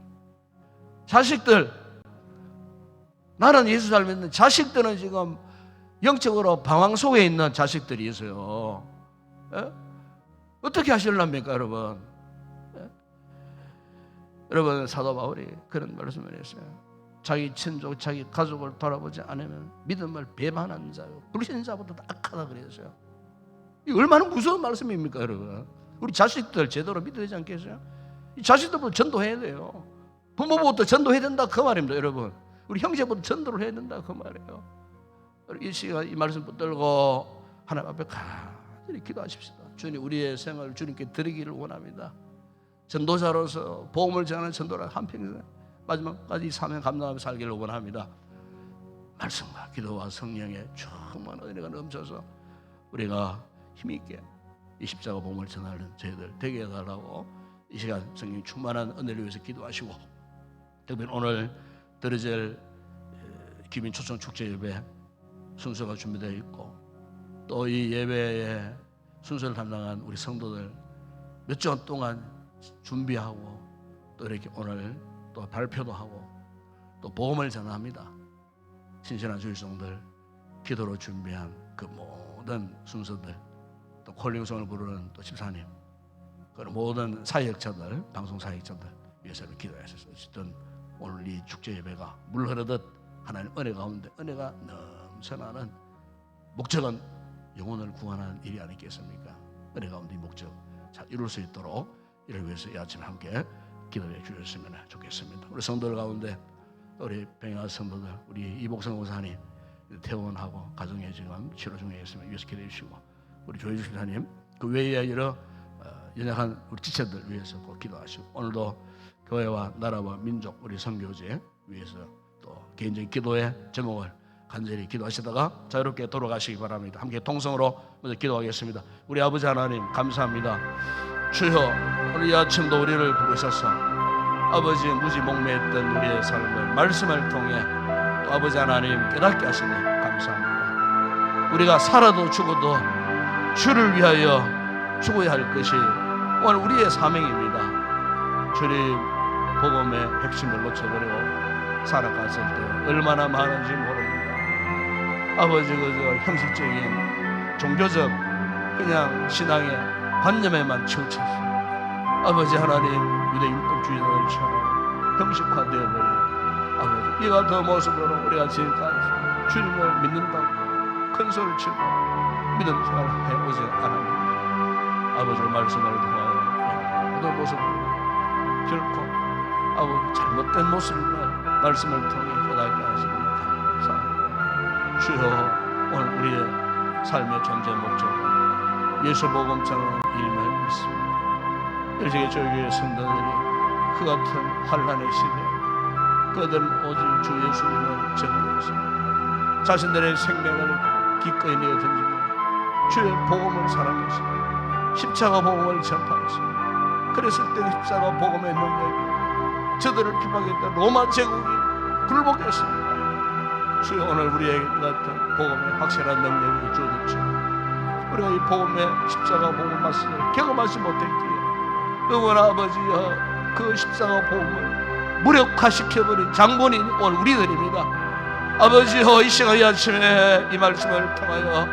자식들, 나는 예수 잘 믿는 자식들은 지금 영적으로 방황 속에 있는 자식들이 있어요. 에? 어떻게 하실랍니까, 여러분? 에? 여러분 사도 바울이 그런 말씀을 했어요. 자기 친족, 자기 가족을 돌아보지 않으면 믿음을 배반하는 자요, 불신자보다 악하다 그랬어요. 이 얼마나 무서운 말씀입니까, 여러분? 우리 자식들 제대로 믿어야 되지 않겠어요? 이 자식들부터 전도해야 돼요. 부모부터 전도해야 된다 그 말입니다, 여러분. 우리 형제부터 전도를 해야 된다 그 말이에요. 이 시간 이 말씀 붙들고 하나님 앞에 간절히 기도하십시다. 주님, 우리의 생을 주님께 드리기를 원합니다. 전도자로서 복음을 전하는 전도를 한평생 마지막까지 사명 감당하며 살기를 원합니다. 말씀과 기도와 성령의 충만한 은혜가 넘쳐서 우리가 힘있게 이 십자가 복음을 전하는 저희들 되게 해달라고 이 시간 성령 충만한 은혜를 위해서 기도하시고, 특별히 오늘 드려질 기민 초청 축제 예배 순서가 준비되어 있고, 또 이 예배에 순서를 담당한 우리 성도들 몇 주간 동안 준비하고 또 이렇게 오늘 또 발표도 하고 또 복음을 전합니다. 신실한 주의 종들 기도로 준비한 그 모든 순서들, 또 콜링송을 부르는 또 집사님, 그런 모든 사역자들, 방송 사역자들 위해서 기도해서 어쨌든 오늘 이 축제 예배가 물 흐르듯 하나님 은혜 가운데 은혜가 넘쳐나는, 목적은 영혼을 구원하는 일이 아니겠습니까? 은혜 가운데 이 목적 잘 이룰 수 있도록 이를 위해서 이 아침 함께 기도해 주셨으면 좋겠습니다. 우리 성도들 가운데 우리 병야 성도들, 우리 이복성 목사님 퇴원하고 가정에 지금 치료 중에 있으면 위해서 기도해 주시고, 우리 조혜주 집사님 그 외에 여러 연약한 우리 지체들 위해서 꼭 기도하시고, 오늘도 교회와 나라와 민족 우리 선교제 위해서 또 개인적인 기도의 제목을 간절히 기도하시다가 자유롭게 돌아가시기 바랍니다. 함께 통성으로 먼저 기도하겠습니다. 우리 아버지 하나님 감사합니다. 주여, 오늘 이 아침도 우리를 부르셔서 아버지의 무지 목매했던 우리의 삶을 말씀을 통해 또 아버지 하나님 깨닫게 하시니 감사합니다. 우리가 살아도 죽어도 주를 위하여 죽어야 할 것이 오늘 우리의 사명입니다. 주님 복음의 핵심을 놓쳐버리고 살아갔을 때 얼마나 많은지 모릅니다. 아버지 그저 형식적인 종교적 그냥 신앙의 관념에만 치우쳐서 아버지 하나님 유대 율법주의자들처럼 형식화되어버린 아버지, 이와 더 모습으로 우리가 지금까지 주님을 믿는다고 큰 소리를 치고 믿음 생활을 해오지 않았는데 아버지의 말씀을 통하여 모든 모습으로 결코 아버지 잘못된 모습을 말씀을 통해 깨닫게 하십니다. 감사합니다. 주여, 오늘 우리의 삶의 존재 목적은 예수 복음 전하는 일임을 믿습니다. 일제의 저교회 성도들이 그 같은 환난의 시대에 그들은 오직 주 예수님을 전도했습니다. 자신들의 생명을 기꺼이 내어 던지며 주의 복음을 사랑했습니다. 십자가 복음을 전파했습니다. 그랬을 때 십자가 복음의 능력이 저들을 핍박했던 로마 제국이 굴복했습니다. 주여, 오늘 우리에게 같은 복음의 확실한 능력이 주어졌죠. 우리가 이 복음의 십자가 복음 말씀을 경험하지 못했기에 영원 아버지여, 그 십자가 복음을 무력화시켜버린 장본인이 오늘 우리들입니다. 아버지여, 이 시간 이 아침에 이 말씀을 통하여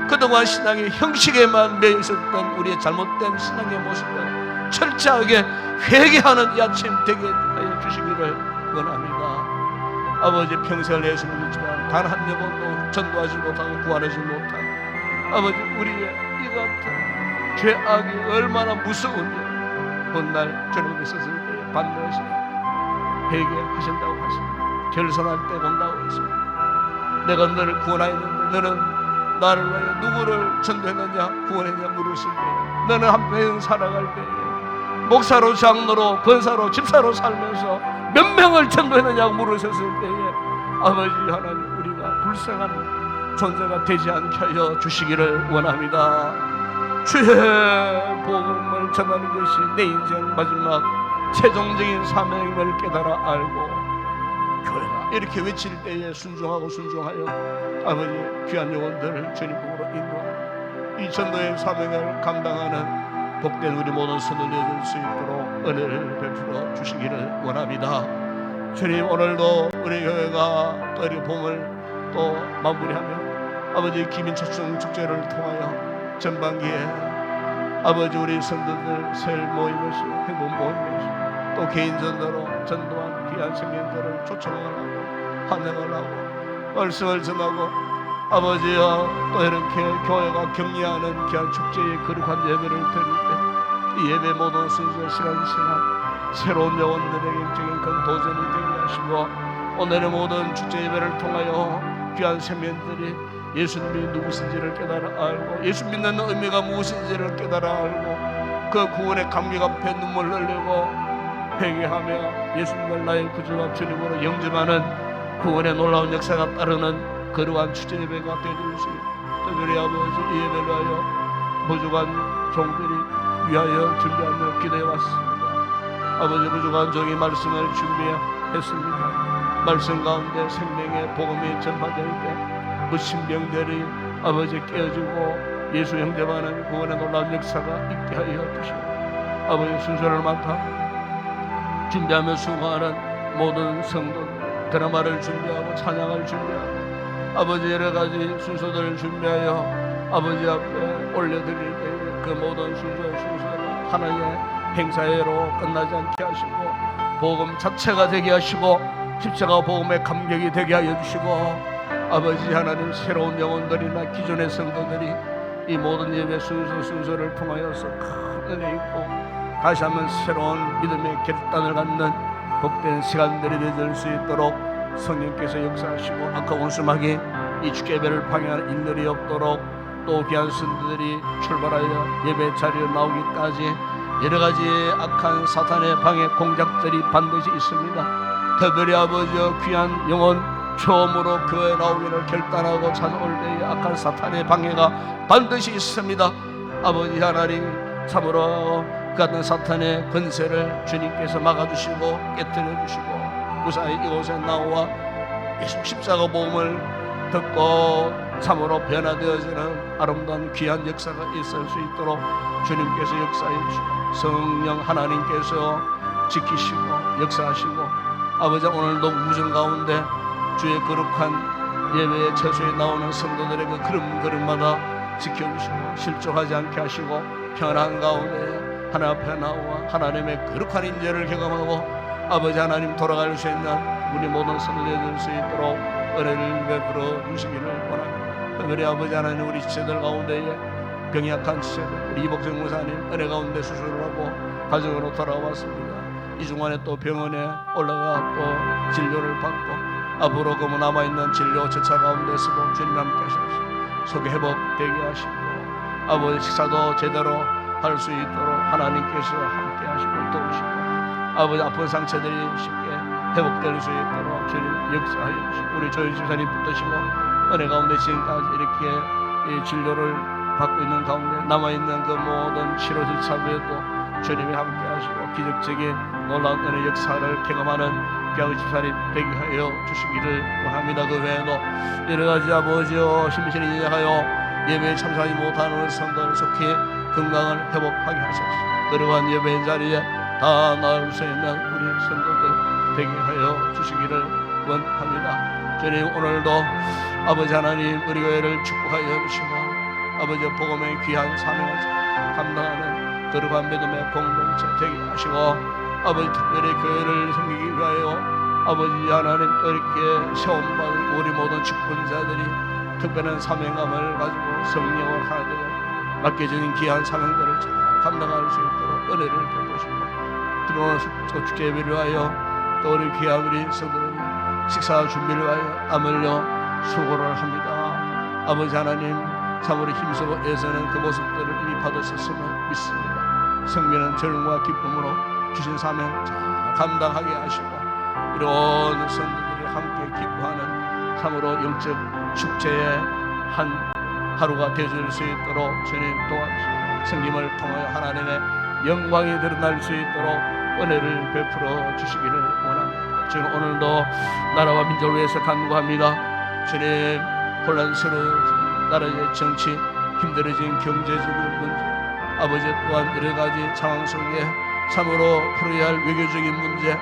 그동안 신앙의 형식에만 매여 있었던 우리의 잘못된 신앙의 모습을 철저하게 회개하는 이 아침 되게 하여 주시기를 원합니다. 아버지, 평생을 예수 믿었지만 단 한 영혼도 전도하지 못하고 구원하지 못한 아버지, 우리의 이 같은 죄악이 얼마나 무서운지 훗날 주님께 섰을 때 반드시 회개하신다고 하십니다. 결선할 때 온다고 했습니다. 내가 너를 구원하였는데 너는 나를 위하여 누구를 전도했느냐 구원했냐 물으실 때, 너는 한평생 살아갈 때 목사로 장로로 권사로 집사로 살면서 몇 명을 전도했느냐고 물으셨을 때에 아버지 하나님, 우리가 불쌍한 존재가 되지 않게 하여 주시기를 원합니다. 주의 복음을 전하는 것이 내 인생 마지막 최종적인 사명임을 깨달아 알고 교회가 이렇게 외칠 때에 순종하고 순종하여 아버지 귀한 영혼들을 주님 복으로 인도하는 이 전도의 사명을 감당하는 복된 우리 모든 손을 내줄 수 있도록 은혜를 베풀어 주시기를 원합니다. 주님, 오늘도 우리 교회가 또 이렇게 봄을 또 마무리하며 아버지 기민초청 축제를 통하여 전반기에 아버지 우리 성도들 설 모임이시 행복 모임이시 또 개인전도로 전도한 귀한 생명들을 초청을 하고 환영을 하고 말씀을 전하고 아버지여 또 이렇게 교회가 격려하는 귀한 축제의 거룩한 예배를 드릴 때 이 예배 모든 순서 시간 새로운 영혼들에게 영적인 큰 도전이 되게 하시고 오늘의 모든 축제 예배를 통하여 귀한 생명들이 예수님이 누구신지를 깨달아 알고 예수 믿는 의미가 무엇인지를 깨달아 알고 그 구원의 감격 앞에 눈물 흘리고 회개하며 예수님을 나의 구주와 주님으로 영접하는 구원의 놀라운 역사가 따르는 거룩한 축제 예배가 되어줄 수 있고 특별히 아버지 이 예배를 하여 부족한 종들이 위하여 준비하며 기도해 왔습니다. 아버지, 부족한 종이 말씀을 준비했습니다. 말씀 가운데 생명의 복음이 전파될 때 무신병들이 아버지 깨어지고 예수 영접하는 구원의 놀라운 역사가 있게 하여 주시고 아버지 순서를 맡아 준비하며 수고하는 모든 성도들 드라마를 준비하고 찬양을 준비하고 아버지 여러 가지 순서들을 준비하여 아버지 앞에 올려드릴 때 그 모든 순서가 하나의 행사회로 끝나지 않게 하시고 복음 자체가 되게 하시고 십자가 복음의 감격이 되게 하여 주시고 아버지 하나님, 새로운 영혼들이나 기존의 성도들이 이 모든 예배 순서를 통하여서 큰 은혜 있고 다시 한번 새로운 믿음의 결단을 갖는 복된 시간들이 되어질 수 있도록 성령께서 역사하시고 악한 원수막이 이 주께 예배를 방해하는 인들이 없도록 또 귀한 성도들이 출발하여 예배 자리에 나오기까지 여러 가지 악한 사탄의 방해 공작들이 반드시 있습니다. 특별히 아버지여 귀한 영혼 처음으로 교회 나오기를 결단하고 찾아올 때에 악한 사탄의 방해가 반드시 있습니다. 아버지 하나님, 참으로 그 같은 사탄의 권세를 주님께서 막아주시고 깨뜨려 주시고 무사히 이곳에 나와 예수 십자가 복음을 듣고 참으로 변화되어지는 아름다운 귀한 역사가 있을 수 있도록 주님께서 역사해 주시고 성령 하나님께서 지키시고 역사하시고 아버지, 오늘도 우정 가운데 주의 거룩한 예배의 처소에 나오는 성도들의 그 걸음걸음마다 지켜주시고 실족하지 않게 하시고 편안 가운데 하나 앞에 나와 하나님의 거룩한 인재를 경험하고 아버지 하나님 돌아갈 수 있는 우리 모든 성도들이 될 수 있도록 은혜를 베풀어 주시기를 원합니다. 특별히 아버지 하나님, 우리 지체들 가운데에 병이 약한 지체들 우리 이복정 목사님 은혜 가운데 수술을 하고 가정으로 돌아왔습니다. 이 중간에 또 병원에 올라가 또 진료를 받고 앞으로 그 남아있는 진료 절차 가운데서도 주님 함께 하셔서 속이 회복되게 하시고 아버지 식사도 제대로 할 수 있도록 하나님께서 함께 하시고 도우시고 아버지 아픈 상처들이 쉽게 회복될 수 있도록 주님 역사하여 주시고 우리 조현 집사님 붙드시고 은혜 가운데 지금까지 이렇게 진료를 받고 있는 가운데 남아있는 그 모든 치료 절차 외에도 주님이 함께 하시고 기적적인 놀라운 은혜 역사를 경험하는 교회 집사님 되게 하여 주시기를 원합니다. 그 외에도 여러 가지 아버지여 심신이 인하여 예배에 참석하지 못하는 성도를 속히 건강을 회복하게 하소서. 그러한 예배 자리에 다 나올 수 있는 우리 성도들 되게 하여 주시기를 원합니다. 주님 오늘도 아버지 하나님 우리 교회를 축복하여 주시고 아버지 복음의 귀한 사명을 감당하는 거룩한 믿음의 공동체 되게 하시고 아버지 특별히 교회를 섬기기 위하여 아버지 하나님 또 이렇게 세움받은 우리 모든 직분자들이 특별한 사명감을 가지고 성령을 하나 되고 맡겨진 귀한 사명들을 잘 감당할 수 있도록 은혜를 베푸시고 들어오는 주께 예배를 위하여 또 우리 귀한 우리 성도들이 식사 준비를 위하여 땀 흘려 수고를 합니다. 아버지 하나님 참으로 힘쓰고 애쓰는 그 모습들을 이미 받으셨음을 믿습니다. 성민은 절과 기쁨으로 주신 사명 잘 감당하게 하시고 우리 온 성도들이 함께 기뻐하는 참으로 영적 축제의 한 하루가 되어질 수 있도록 주님 도와주시고 성김을 통하여 하나님의 영광이 드러날 수 있도록 은혜를 베풀어 주시기를 원합니다. 주님 오늘도 나라와 민족을 위해서 간구합니다. 주님 혼란스러운 나라의 정치 힘들어진 경제적인 문제 아버지 또한 여러가지 상황 속에 참으로 풀어야 할 외교적인 문제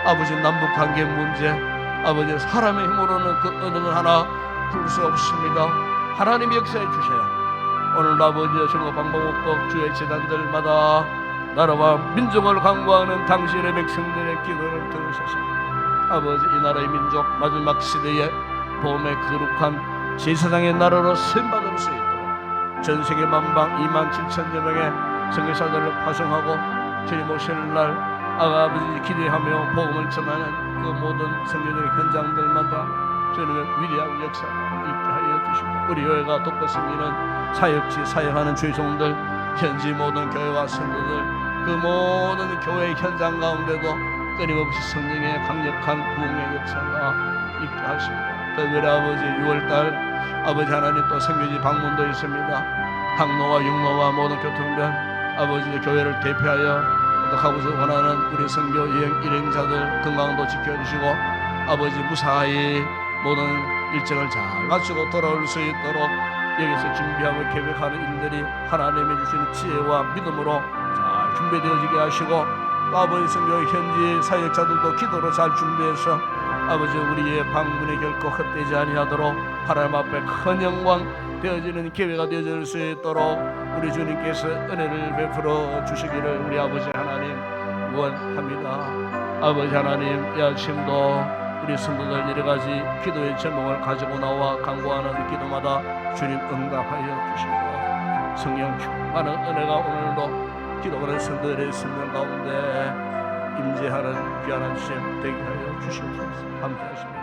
아버지 남북관계 문제 아버지 사람의 힘으로는 그 어느 것 하나 풀 수 없습니다. 하나님이 역사해 주셔야 오늘 아버지 전국 방방곡곡 주의 재단들마다 나라와 민족을 강구하는 당신의 백성들의 기도를 들으셔서 아버지 이 나라의 민족 마지막 시대에 복음의 거룩한 제사장의 나라로 쓰임받을 수 있도록 전세계 만방 27,000여 명의 선교사들을 파송하고 주님 오시는 날 아버지 기대하며 복음을 전하는 그 모든 선교적 현장들마다 주님의 위대한 역사를 있게 하여 주시고 우리 교회가 독버스 미는 사역지 사역하는 주의 종들 현지 모든 교회와 성도들 그 모든 교회 현장 가운데도 끊임없이 성령의 강력한 부흥의 역사가 있게 하시고 특별히 아버지 6월달 아버지 하나님 또 선교지 방문도 있습니다. 항로와 육로와 모든 교통변 아버지 교회를 대표하여 하고서 원하는 우리 선교 일행자들 건강도 지켜주시고 아버지 무사히 모든 일정을 잘 마치고 돌아올 수 있도록 여기서 준비하고 계획하는 일들이 하나님이 주시는 지혜와 믿음으로 잘 준비되어지게 하시고 또 아버지 선교 현지 사역자들도 기도로 잘 준비해서 아버지 우리의 방문이 결코 헛되지 아니하도록 하나님 앞에 큰 영광 되어지는 기회가 되어질 수 있도록 우리 주님께서 은혜를 베풀어 주시기를 우리 아버지 하나님 원합니다. 아버지 하나님 이 아침도 우리 성도들 여러가지 기도의 제목을 가지고 나와 간구하는 기도마다 주님 응답하여 주시고 성령 충만한 은혜가 오늘도 기도하는 성도들의 생명 가운데 임재하는 귀한 주님 되게 하여 주시옵소서. 함께 하십니다.